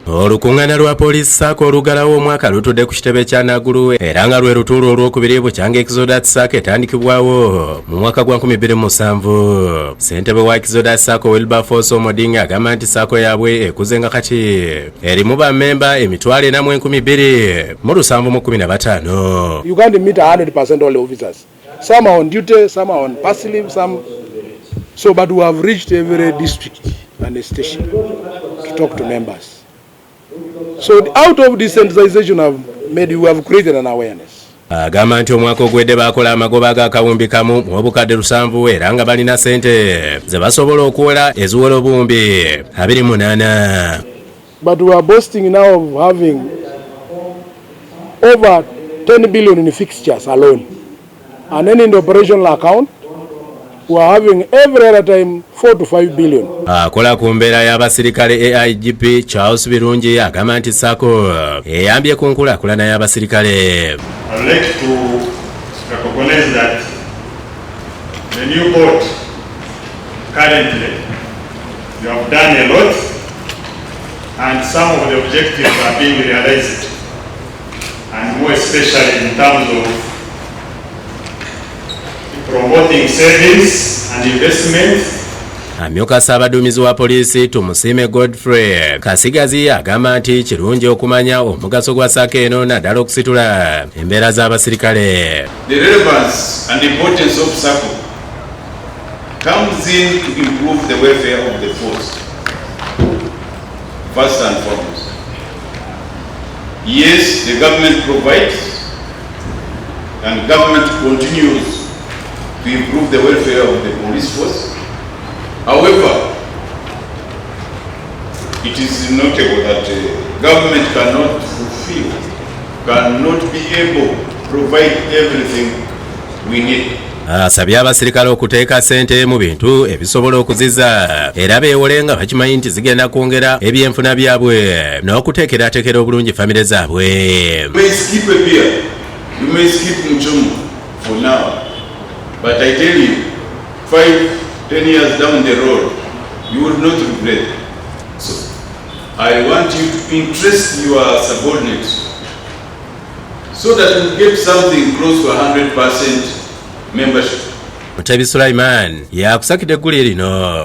Olukungaana lwa Police Sacco olugalawo omwaka lutudde ku kitebe kya Nagulu era nga lwe lutuulo olwokubiri bukyanga Exodus Sacco etandikibwawo mu mwaka gwa 2007. Ssentebe wa Exodus Sacco Wilberforce Omodinga agamba nti Sacco yaabwe ekuze nga kati erimu bammemba emitwalo 4,715. You can't meet 100% all the officers. Some are on duty, some are on passive leave, some. So, but we have reached every district and station to talk to members. So out of this sensitization we have created an awareness. Agamba nti omwaka ogwedde bakola amagoba ag'akawumbi kamu mu Bukedde 7 era nga balina ssente ze basobola okuwola eziwola obuwumbi 28. But we are boasting now of having over 10 billion in fixtures alone. And then in the operational account, we are having every other time 4 to 5 billion. Akola ku mbeera y'abasirikale IGP Charles Birungi agamba nti Sacco eyambye ku nkulaakulana y'abasirikale. I would like to recognize that the new board currently you have done a lot and some of the objectives are being realized, and more especially in terms of promoting savings and investment. Amyuka Ssaabaduumizi wa poliisi Tumusiime Godfrey Kasigazi agamba nti kirungi okumanya omugaso gwa Sacco eno naddala okusitula embeera z'abasirikale. The relevance and importance of Sacco comes in to improve the welfare of the force. First and foremost. Yes, the government provides and government continues to improve the welfare of the police force. However, it is notable that government cannot fulfill, cannot be able to provide everything we need. Asabye abasirikale okuteeka ssente mu bintu ebisobola okuziza era beewole nga bakimanyi nti zigenda kwongera ebyenfuna byabwe n'okuteekerateekera obulungi famire zaabwe. You may skip a beer, you may skip muchomo for now, but I tell you, 5-10 years down the road, you will not regret. So, I want you to interest your subordinates so that we get something close to 100% membership. Mutebi Sulaiman yakusakidde egguli lino.